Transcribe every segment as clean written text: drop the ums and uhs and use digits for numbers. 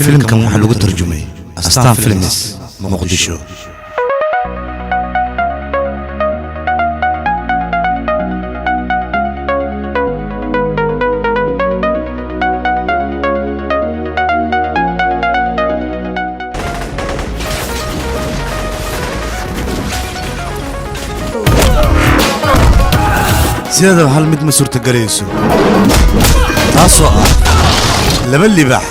فيلمكم waxaa lagu tarjumay Astaan Films Muqdisho. سيادة هل مد مسورة قريسو تاسو لما اللي باح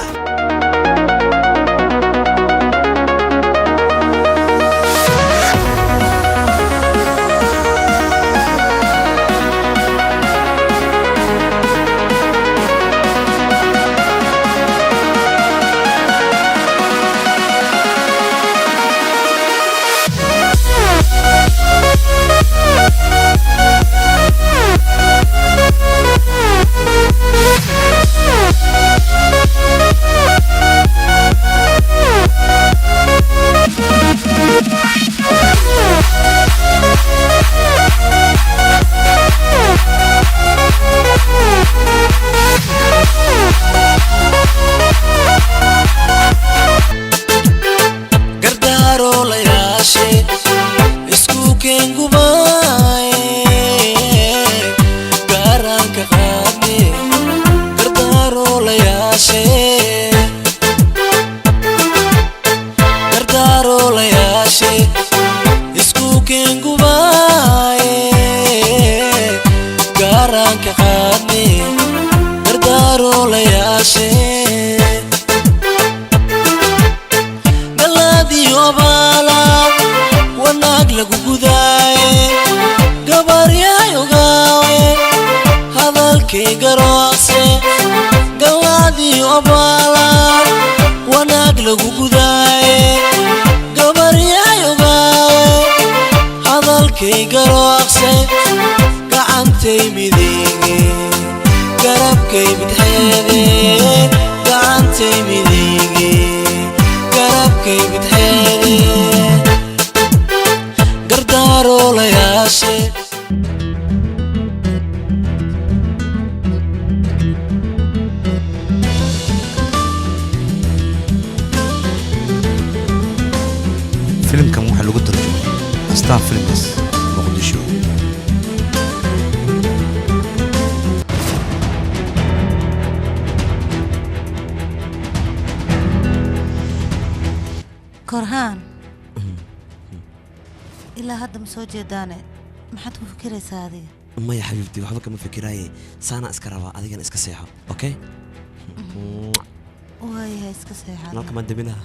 فيلمكم waxaa lagu tarjumay Astaan Films Muqdisho. كرهان إلا هذا مسوجي داني ما حد فكر هذه ما يا حبيبتي وحبك ما فكراي سانا اسكروا هذيك انا اسكسيحه اوكي وهي اسكسيحه انا كمان دبنها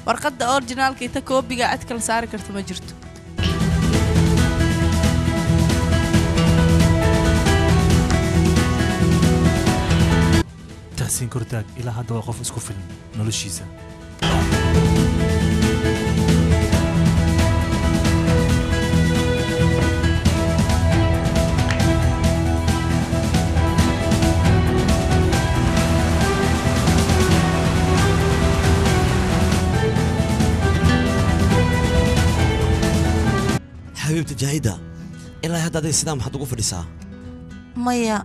warqadda originalka inta koobiga cad kala saari karto ma jirto tahsiin kortaag ilaa hadda waa qof isku filan noloshiisa حبيبتي جاهدة إلا هذا ذي السلام حد يقول فريسة مايا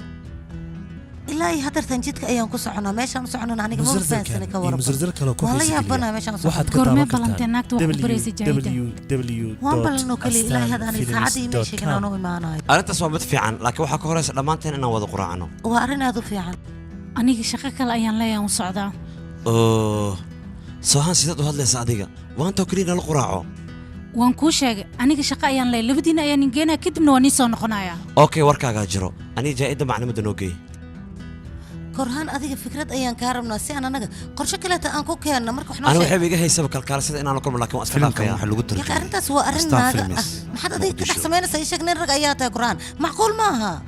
إلا هدر تنجدك أيام كسعنا ماشي مسعنا نعني كم سنة سنة كورب مزرزرك لو كوفي والله يابنا ماشي مسعنا كورمي بلانتيناك توقف بريسي جاهدة وانبل كلي إلا هذا أنا ساعدي ماشي كنا نوي معنا أنا تصوبت في عن لكن وحكي هراس لما أنت أنا وضع قرآنه وأرنا هذا في عن أنيق شقك الأيام لا يوم صعدا سوهان سيدة هذا صادقة وأنت وكلينا القراعه waan kuu sheegay aniga shaqo ayaan leeyahay labadiina ayaan ingeenaa kadibna waan soo noqonayaa okay warkaaga jiro aniga jaayida macluumaad noogay كرهان أذيك فكرة أيام كارمنا سيانا نجا قرش كلا تأنكو كأننا مركو إحنا أنا بحب يجي هيسبب كالكالسة إن أنا كل ملاكم أسفل فيلمكم waxaa lagu tarjumay يا أنت سوى أرنا ما حد أذيك تحسمين سيشك نرجع آيات القرآن معقول maaha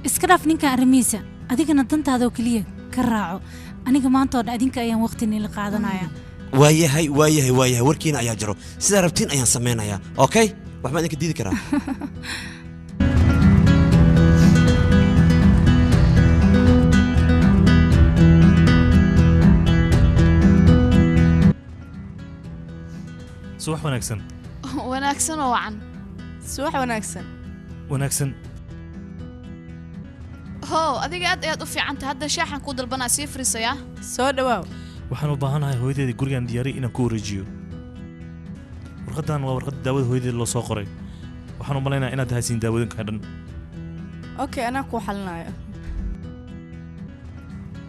iska dhaaf ninka arrimiisa adigana dantaada oo kaliya ka raaco aniga maanta oo adinka ayaan waqti la qaadanaya waayahay warkiina ayaa jiro sida rabtiin ayaan sameeynaya okay wax ma idinka diidi karaa subax wanaagsan wanaagsan oo wacan subax wanaagsan wanaagsan hoo adiga aad ayaad u fiicanta hadda shaaxan ku dalbanaa sii fariisaya soo dhawaaw waxaan u baahanahay hooyadeedii gurigaan diyaariyay inaan ku wareejiyo warqadan waa warqadda daawada hooyadeeda loo soo qoray waxaan u malaynayaa inaad haysiin daawadinka dhan okay anaa kuu xalinayo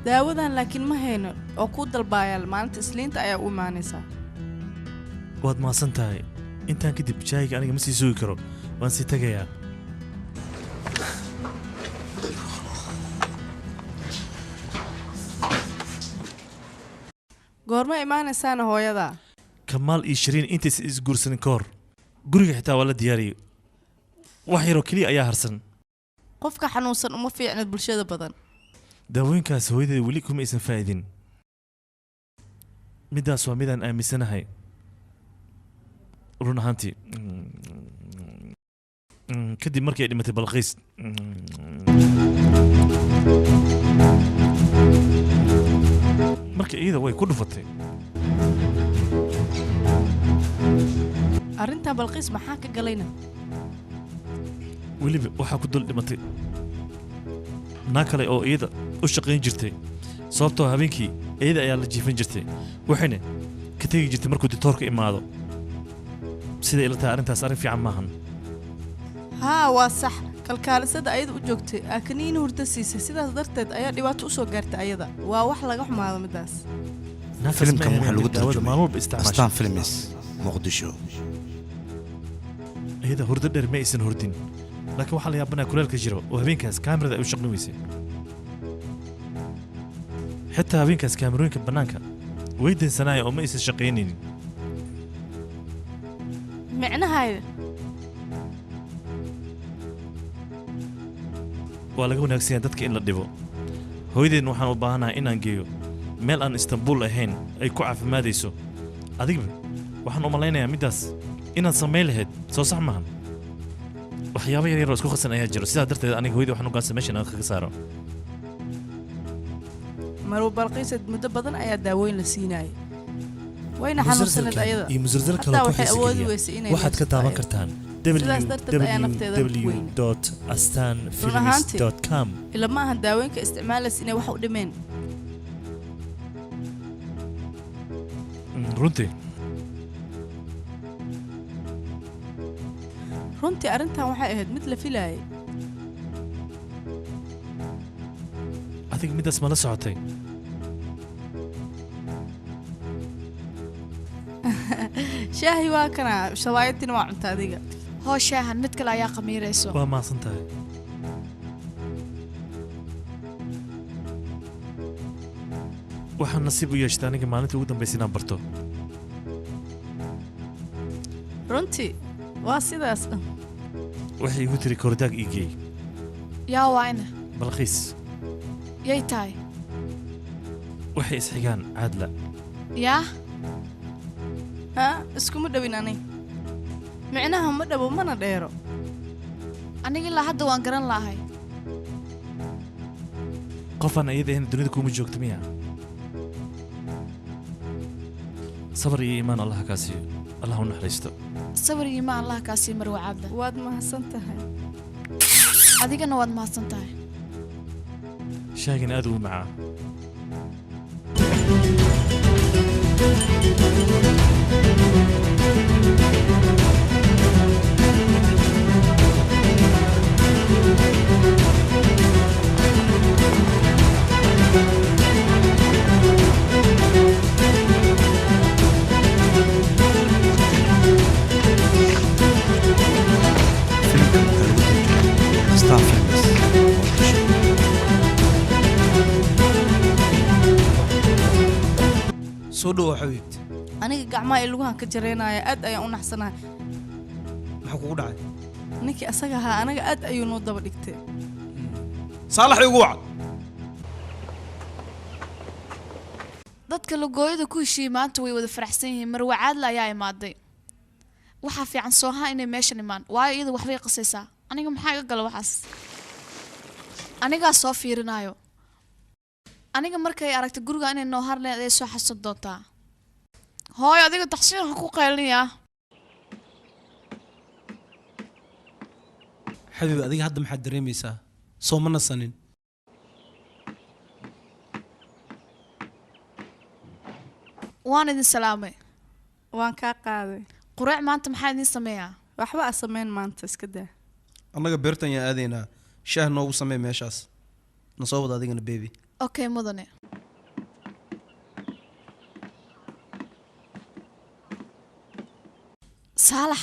daawadan laakiin ma hayno oo kuu dalbaayaal maalinta isliinta ayaa u imaanaysaa waad mahadsan tahay intaan kadib jaayiga aniga ma sii sugi karo waan sii tagayaa goorma imaanaysaana hooyadaa kamaal iyo shiriin intaysan isguursanin ka hor guriga xitaa waa la diyaariyey wax yaroo keliya ayaa harsan qofka xanuunsan uma fiicna bulshada badan daawooyinkaas hooyadeeda weli kuma aysan faa'idin middaas waa midaan aaminsanahay run ahaantii kadib markii ay dhimatay balqiis marka iyada way ku dhufatay arrintan balqiis maxaa ka galayna weliba waxaa ku dul dhimatay naa kale oo iyada u shaqayn jirtay sababtoo habeenkii iyada ayaa la jiifin jirtay waxayna ka tegi jirtay markuu ditoorka imaado sida ila tahay arrintaas arrin fiican maahan haa waa sax kalkaalisada ayada u joogtay aakaniina hurda siisay sidaas darteed ayaa dhibaato u soo gaartay ayada waa wax laga xumaado middaas filimkan waxaa lagu daawada maalin walba astaan isticmaashay films muqdisho iyada hurdo dheer ma aysan hurdin laakiin waxaa la yaabanaya kuleelka jiro oo habeenkaas kaamirada ay u shaqayn weysay xitaa habeenkaas kaamirooyinka bannaanka way dansanaaya oo ma aysan shaqaynaynin micnahayda waa laga wanaagsan yahay dadka in la dhibo hooyadeenna waxaan u baahanahay inaan geeyo meel aan istanbuul ahayn ay ku caafimaadayso adigba waxaan u malaynayaa middaas inaad samayn lahayd soo sax maahan waxyaabo yar yar oo isku khasan ayaa jiro sidaa darteed aniga hooyadii waxaan u gaansan meeshan aan kaga saaro maruu balqiisad muddo badan ayaa daawooyin la siinayay wayna xanuunsanad ayada iyo musalsal kale hataa ku waxay awoodi xiiseeya weysay inay waxaad ka daawan kartaan Sidaas darteed ayaa nafteeda ku weyn. www.astanfilms.com ila ma ahan daawooyinka isticmaalaysa inay wax u dhimeen runtii arrintan waxay ahayd mid la filaayay adiga middaas ma la socotay shaahi waa kana shabaayadina waa cunta adiga hoo shaahan mid kale ayaa qamiirayso waa mahadsan tahay waxaan nasiib u yeeshtay aniga maalintii ugu dambaysay inaan barto runtii waa sidaas waxay igu tiri kordaag ii geey yaa waayna balqiis yay tahay waxay isxigaan caadla yaa haa iskuma dhowin ani micnaha ma dhawo mana dheero aniga ilaa hadda waan garan lahay qofaan iyada ahayn dunida kuuma joogta miya sabar iyo iimaan allah kaa siiyo allah u naxariisto sawir iyo iimaan allah kaa sii marwa caabda waad mahadsan tahay adigana waad mahadsan tahay shaagin aad ugu macaa filimkan waxaa lagu tarjumay astaan films muqdisho soo dhowo xabiibti aniga gacmaha iyo lugahan ka jaraynaya aad ayaan u naxsanahay maxaa kugu dhacay ninkii asaga ahaa anaga aad ayuu noo daba dhigtay saalax igu wac dadka lugooyada ku heshiiyey maanta way wada faraxsan yihiin marwa caadla ayaa imaaday waxaa fiican soohaa inay meeshan imaan waayo iyada waxbay qasaysaa aniga maxaa iga gala waxaas anigaa soo fiirinayo aniga markay aragtay guriga inay noo harleen ayay soo xasan doontaa hooyo adiga taqsiir ha ku qaylinayaa xabiibi adiga hadda maxaad dareemaysaa soo ma nasanin waan idin salaamay waan kaa qaaday quraac maanta maxaa idin sameeyaa waxba a samayn maanta iska daa annaga beertan yaa aadaynaa shaah noogu samee meeshaas na soo wada adigana beebi okay mudane saalax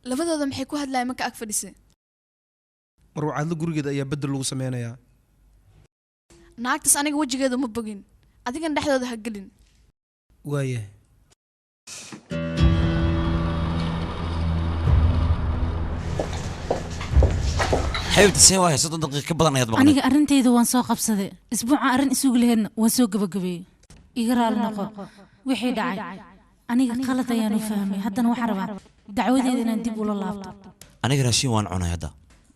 labadooda maxay ku hadlayaan marka ag fadhisay marwacaadla gurigeeda ayaa bedel lagu sameynayaa naagtaas aniga wejigeeda ma bogin adigana dhexdooda ha gelin waayahay xaybta see waahay 30 daqiiqo ka badan ayaad maqnay aniga arrintayda waan soo qabsaday isbuuca arrin isugu laheedna waan soo gabagabeeyey iga raali noqo wixii dhacay aniga qalad ayaan u fahmay haddana waxaan rabaa dacwadeeda inaan dib ula laabto aniga raashin waan cunay hadda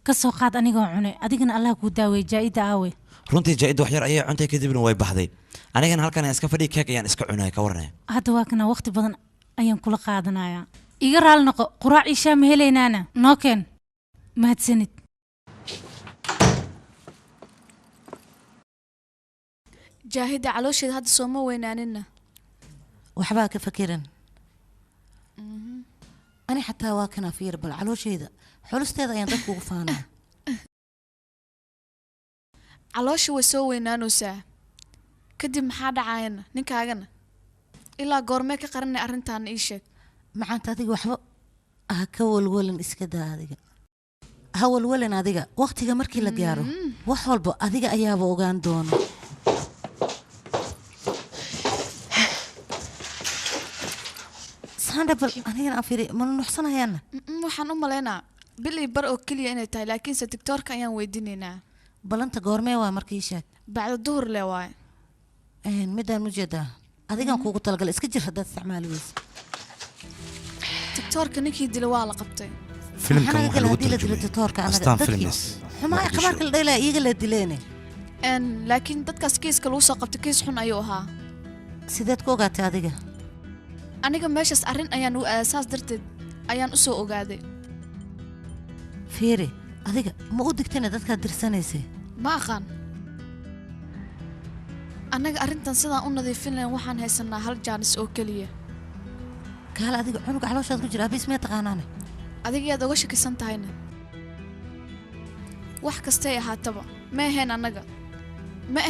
ka soo qaad anigoo cunay adigana allah kuu daaweey jaa'ida aawe runtii jaa'ida wax yar ayay cuntay kadibna way baxday anigana halkan iska fadhiya keek ayaan iska cunay ka waranay hadda waa kana waqti badan ayaan kula qaadanayaa iga raali noqo quraac ishaa ma helaynaana noo keen mahadsanid jaahida caloosheeda hadda sooma weynaaninna waxbaa ka fakiran ani xataa waa kana fiir bal calooshayda xulusteeda ayaan dadka ugu faanaa caloosha way soo weynaanaysaa kadib maxaa dhacayana ninkaagana ilaa goormee ka qaranay arrintaana ii sheeg macaanta adiga waxba ha ka walwalin iska daa adiga ha walwalin adiga waqtiga markii la gaaro wax walba adiga ayaaba ogaan doona sandabal anigana aan fiiri ma nuuxsanayaana waxaan u malaynaa bil iyo bar oo keliya inay tahay laakiinse tiktoorka ayaan weydiinaynaa balanta goormee waa markii sheeg bacda duhur le waaye midaan ujeedaa adigaan kuugu talagalay iska jir haddaad isticmaali weysa tiktoorka ninkii dila waa la qabtay filimkan waxaa lagu dila tarjumay tiktoorka astaan filmes xumaa qabaarka la dheelaa iyaga la dileene laakiin dadkaas kiiska lagu soo qabtay kiis xun ayuu ahaa sideed ku ogaatay adiga aniga meeshaas arrin ayaan u aaday saas darteed ayaan u soo ogaaday fiiri adiga ma u digtayna dadkaad dirsanaysay ma aqaan annaga arrintan sidaan u nadiifin lahayn waxaan haysanaa hal jaanis oo keliya kaale adiga cunuga calooshaad ku jira abiis miyaa taqaanaane adiga yaad oga shakisan tahayna wax kastay ahaataba ma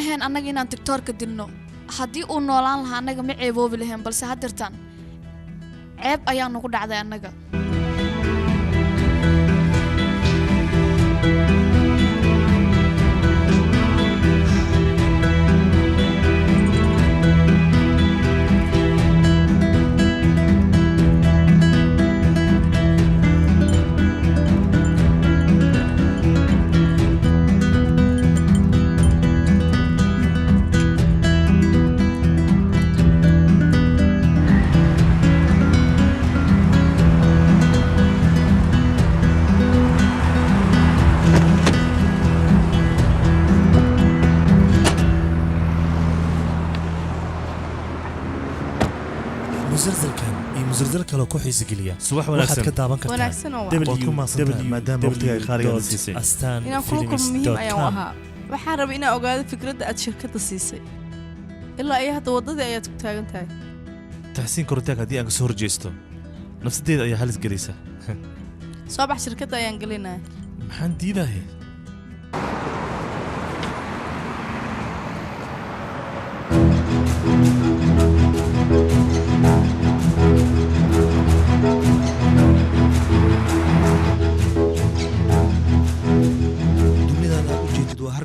ahayn annaga inaan tiktoorka dilno haddii uu noolaan lahaa annaga ma ceeboobi lahayn balse haddirtaan ceeb ayaa nagu dhacday annaga مسلسل kale ku xiisa geliya subax wanaagsan waxaad ka daawan kartaa wanaagsan oo wacan maadaama waqtiga ay qaaligaada siisay inaan kula kulmo muhiim ayaan u ahaa waxaan rabay inaan ogaado fikradda aad shirkadda siisay ilaa iyo hadda waddadii ayaad ku taagan tahay taxsiin koritaag haddii aan ka soo horjeesto nafsadeeda ayaa halis gelaysa soo bax shirkadda ayaan gelinaya maxaan diidahay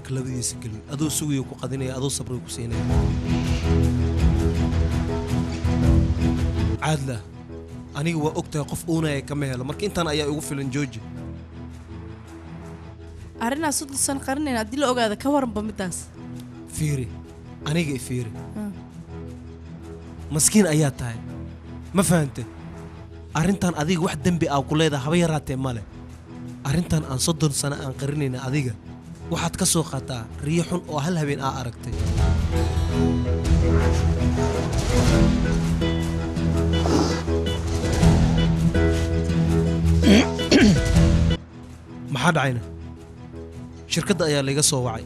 labadiisa gelin adoo sugayo ku qadinaya adoo sabray ku siinaya caadla aniga waa ogtahay qof uunaya kama helo marka intaan ayaa igu filan jooji arrinaa sodonsan qarinayna haddii la ogaada ka waranba middaas fiiri aniga i fiiri maskiin ayaa tahay ma fahante arrintan adiga wax dembi ah ku leedahay haba yaraatee male arrintan aan 30 sano aan qarinayna adiga waxaad ka soo qaataa riyo xun oo hal habeen aa aragtay maxaa dhacayna shirkadda ayaa layga soo wacay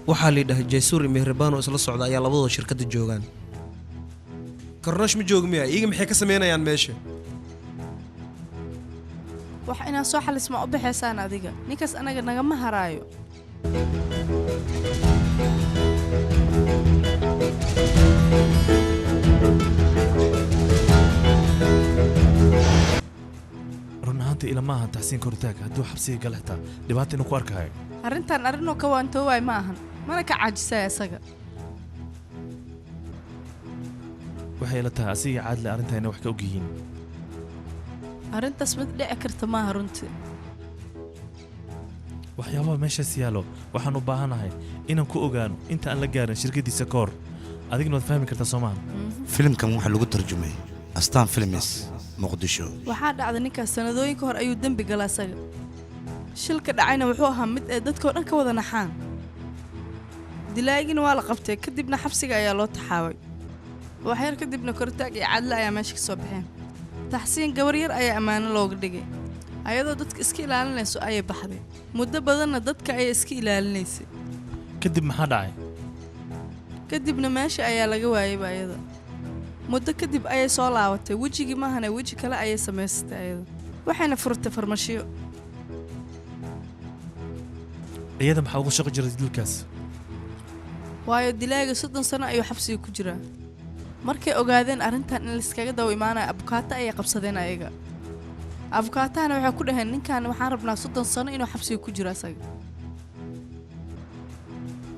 waxaa la yidhahay jaysuur iyo mehribano isla socda ayaa labadooda shirkadda joogaan karnash ma jooga miya iyaga maxay ka samaynayaan meesha wax inaa soo xalisma u baxaysaan adiga ninkaas anaga nagama haraayo run ahaantii ilama ahan taxsiin koritaag hadduu xabsiga gal xitaa dhibaata inuu ku arkayo arrintan arrinoo ka waantoowaay ma ahan mana ka caajisaya isaga waxay ila tahay asiga caadle arrintaa inay wax ka og yihiin arrintaas mid dhici karta maaha runtii waxyaabaha meeshaas yaalo waxaan u baahanahay inaan ku ogaano inta aan la gaarin shirkadiisa ka hor adigna waad fahmi kartaa soomaha filimkan waxaa lagu tarjumay astaan filmis muqdisho waxaa dhacday ninkaas sanadooyin ka hor ayuu dembi gala isaga shilka dhacayna wuxuu ahaa mid ay dadkao dhan ka wada naxaan dilaayigina waa la qabtay kadibna xabsiga ayaa loo taxaabay waxyar kadibna koritaag iyo cadle ayaa meesha ka soo baxeen taxsiin gabar yar ayaa ammaano looga dhigay ayadoo dadka iska ilaalinayso ayay baxday muddo badanna dadka ayay iska ilaalinaysay kadib maxaa dhacay kadibna meesha ayaa laga waayayba ayada muddo kadib ayay soo laabatay wejigii maahane weji kale ayay samaysatay ayada waxayna furtay farmashiyo iyada maxaa uga shaqo jiray dilkaas waayo dilaaga 30 sano ayuu xabsiga ku jiraa markay ogaadeen arrintan in liskaga dawo imaanaya abukaato ayay qabsadeen ayaga abukaatahana waxay ku dhaheen ninkan waxaan rabnaa 30 sano inuu xabsiga ku jiro asaga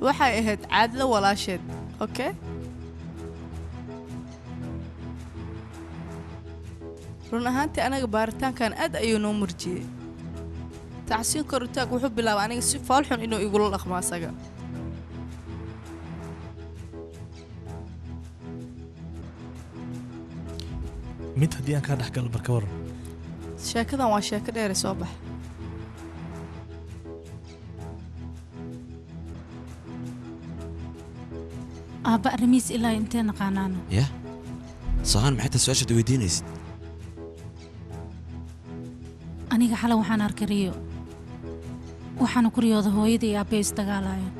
waxay ahayd caadlo walaasheed okay run ahaantii anaga baaritaankan aad ayuu noo murjiyey taxsiin koritaag wuxuu bilaabay aniga si foolxun inuu igula dhaqmo asaga mid haddii aan kaa dhex galo barka waran sheekadan waa sheeko dheere soo bax aabba arrimiis ilaa intee naqaanaana ya soohaan maxay ta su-aashaad weydiinaysid aniga xale waxaan arkay riyo waxaana ku riyooda hooyada iyo aabbay isdagaalayaan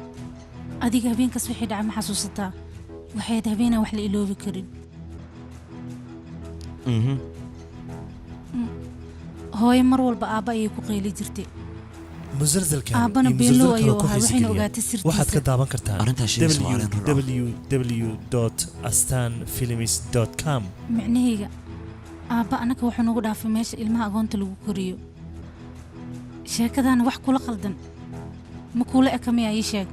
adiga habeenkaas wixii dhacay ma xasuusataa waxayd habeenaan wax la iloobi karin hooyo mar walba aabba ayay ku qayli jirtay musalsalkan aabbana beelow ayuu ahaa waxayna ogaatay waxaad ka sirtiisa daawan kartaa Arrintaa sheegaysa waa arrin run ah. www.astanfilms.com micnahayga aabba annaka wuxuu nagu dhaafay meesha ilmaha agoonta lagu koriyo sheekadaana wax kula qaldan ma kuula eka miyaa ii sheeg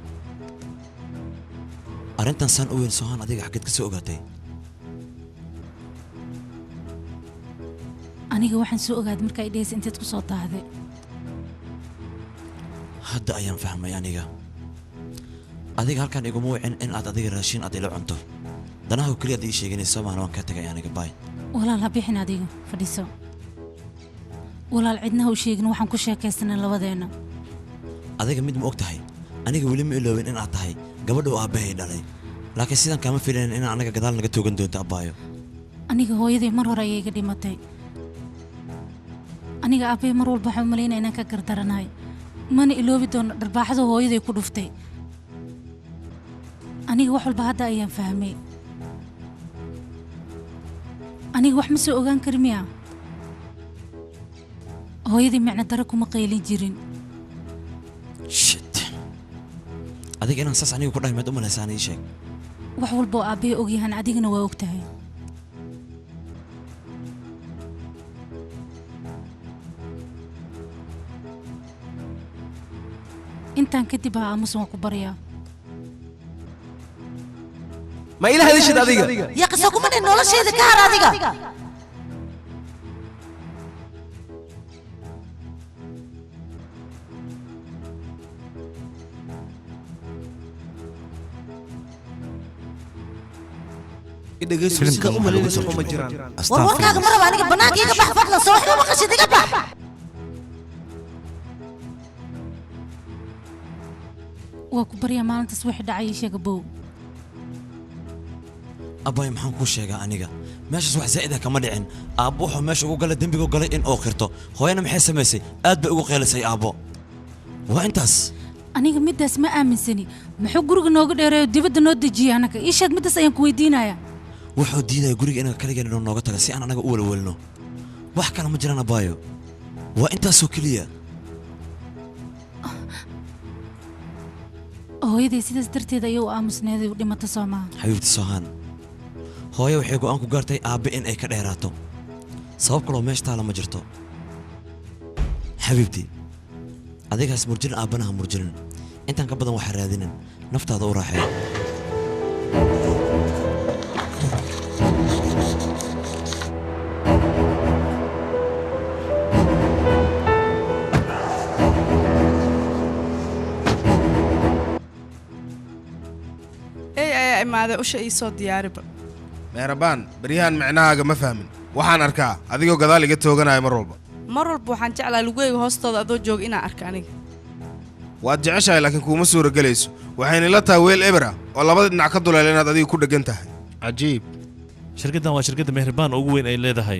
arrintan saan u weyn soohaan adiga xaggeed ka soo ogaatay aniga waxaan soo ogaaday markaa idhaysa inteed ku soo daahday hadda ayaan fahmay aniga adiga halkaan iguma wicin in aad adiga raashin aad ila cunto danaha keliya aad ii sheeganaysa soomaana waan kaa tagay aniga baay walaal ha bixin adiga fadhiiso walaal cidnaha u sheegin waxaan ku sheekaysanay labadeenna adiga mid ma og tahay aniga weli ma iloobin in aad tahay gabadha uu aabbahay dhalay laakiin sidan kaama filayn in anaga gadaal naga toogan doonto abbaayo aniga hooyaday mar hore ayay iga dhimatay aniga aabbay mar walba waxaan u malaynaya inaan ka gardaranahay mana iloobi doono dharbaaxada hooyaday ku dhuftay aniga wax walba hadda ayaan fahmay aniga wax ma soo ogaan kari miya hooyadii micno dare kuma qaylin jirin shit adiga inaan saas aniga ku dhahay maad u malaysaan ii sheeg wax walba oo aabbay ogyahan adigana waa og tahay intaan kadib ha aamusan waan ku baryaa ma ila hadashid adiga يا قصة كمان إنه ولا شيء ذكر هذا idhageyso Filimkan sida u waxaa lagu malaynaysa tarjumay uma jiraan astaan وركاك films مرة بانك بناك يقبح فضلا صوحنا ما قصد يقبح waa ku baryaa maalintaas wixii dhacay ii sheega bow abbaayo maxaan kuu sheegaa aniga meeshaas wax zaa'id ah kama dhicin aabbo wuxuu meesha ugu galay dembiga u galay in uu qirto hooyana maxay samaysay aad bay ugu qeylisay aabbo waa intaas aniga midaas ma aaminsani muxuu guriga nooga dheereeyo dibadda noo dejiyay anaga ii sheeg midaas ayaan ku weydiinayaa wuxuu diidaya guriga inaga kaligeen inuu nooga taga si aan anaga u welwelno wax kale ma jiraan abaayo waa intaasoo keliya hooyaday sidaas darteed ayay u aamusneeday u dhimata soo maaha xabiibti soohaan hooyo waxay go'aan ku gaartay aabbe in ay ka dheeraato sabab kaloo meesha taala ma jirto xabiibti adigaas murjinin aabbanaha murjinin intaan ka badan waxaa raadinin naftaada u raaxeeyo ayaa imaaday usha ii soo diyaariba meerabaan baryahan micnahaaga ma fahmin waxaan arkaa adigoo gadaal iga tooganaya mar walba mar walba waxaan jeclaa lugeyga hoostooda adoo jooga inaan arka aniga waad jeceshahay laakiin kuuma suuragelayso waxayna ila tahay weel ebera oo labada dhinac ka duleela inaad adiga ku dheggan tahay cajiib shirkaddan waa shirkadda mehribaan ugu weyn ay leedahay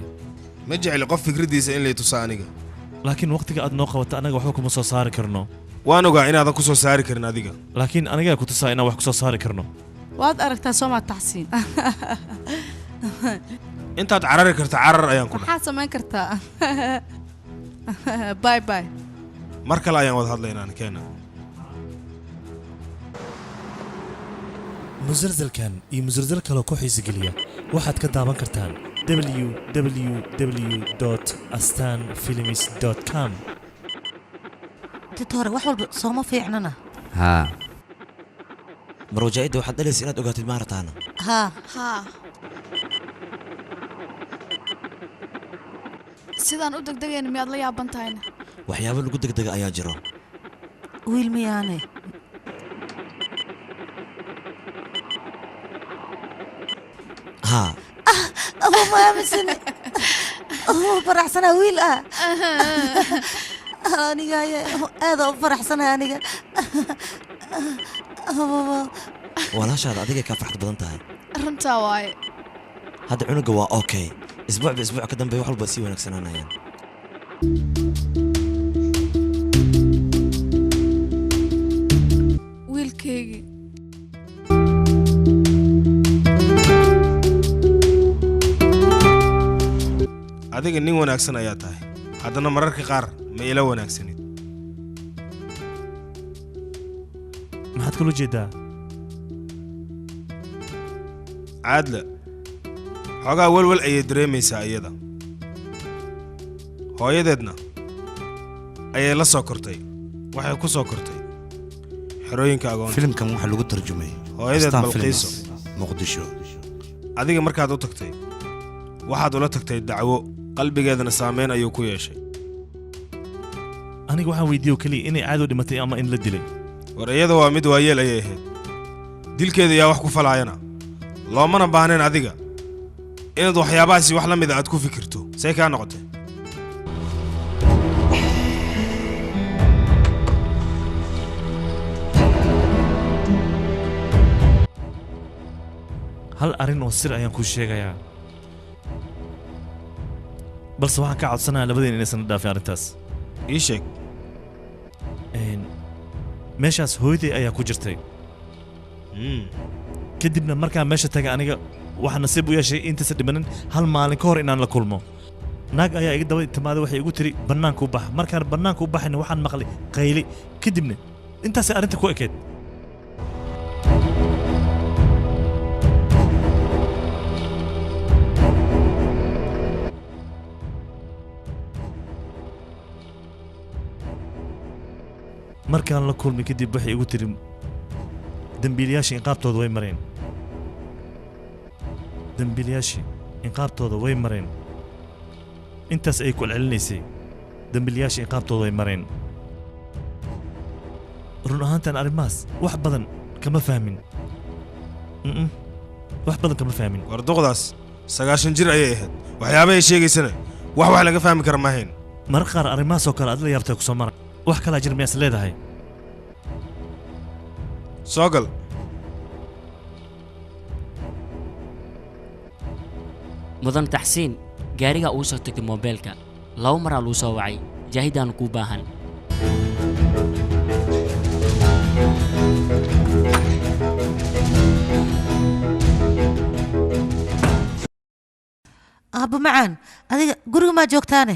ma jecli qof fikraddiisa in lay tusa aniga laakiin wakhtiga aad noo qabato annaga waxba kuma soo saari karno waan ogaa inaadan ku soo saari karin adiga laakiin anigaa ku tusaa inaan wax ku soo saari karno waad aragtaa soomaa taxsiin intaad carari karta carar ayaan ku maxaad samayn kartaa باي باي mar kale ayaan wada hadlaynaa keena musalsalkan iyo musalsal kaloo ku xiisogeliya waxaad ka daawan kartaan www.astanfilms.com titore wax walba sooma fiicnana haa marwajaa'idda waxaad dhalaysa inaad ogaatid maarataana haa haa sidaan u degdegayna miyaad la yaaban tahayna waxyaabo lagu degdega ayaa jiro wiil miyaane haa أبو ما يمسني أبو فرح سنة ويل أنا جاي هذا فرح سنة أنا جاي walaashaada adigay kaa farxad badan tahay runtaa waaye hadda cunuga waa okay isbuucba isbuuc ka dambeeya wax walba sii wanaagsanaanayaan wiilkaygii adiga nin wanaagsan ayaa tahay haddana mararka qaar ma ila wanaagsanid maxaad kula jeedaa caadla xoogaa welwel ayay dareemaysaa iyada hooyadeedna ayay la soo kortay waxay ku soo kortay xerooyinka agoonta filimkan waxaa lagu tarjumay hooyadeed Astaan balqiiso Films, muqdisho adiga markaad u tagtay waxaad ula tagtay dacwo qalbigeedana saameyn ayuu ku yeeshay aniga waxaan weydiiyo keliya inay caado dhimatay ama in la dilay war iyada waa mid waayeel ayay ahayd dilkeeda yaa wax ku falaayana loomana baahnayn adiga inaad waxyaabahaasi wax la mida aad ku fikirto say kaa noqotay hal arrin oo sir ayaan kuu sheegayaa balse waxaan ka codsanayaa labadeen inaysan la dhaafin arrintaas ii sheeg meeshaas hooyaday ayaa ku jirtay kadibna markaan meesha tagay aniga waxaa nasiib u yeeshay intaysan dhimanin hal maalin ka hor inaan la kulmo naag ayaa iga daba timaaday waxay igu tiri bannaanka u bax markaan bannaanka u baxayna waxaan maqlay qayli kadibna intaasay arrinta ku ekeed markaan la kulmay kadib waxay igu tiri dembiilayaashii inqaabtooda way mareen dembiilayaashii inqaabtooda way mareen intaas ayay ku celcelinaysay dembiilayaashii inqaabtooda way mareen run ahaantaan arrimahaas wax badan kama fahmin wax badan kama fahmin war duqdaas 90 jir ayay ahayd waxyaabahay sheegaysana wax laga fahmi kara ma ahayn mararka qaar arrimahaas oo kale aad la yaabtay ku soo mara wax kalaa jir miyaas leedahay soo gal mudan taxsiin gaariga uu soo tagtay moobeelka laba maraa luu soo wacay jaahidaan kuu baahan aabbo macaan adiga guriga maa joogtaane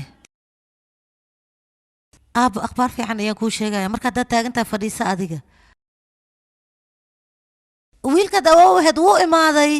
aabbo akhbaar fiican ayaan kuu sheegaya marka haddaad taagantahay fadhiisa adiga wiilkaad awoow ahayd wuu imaaday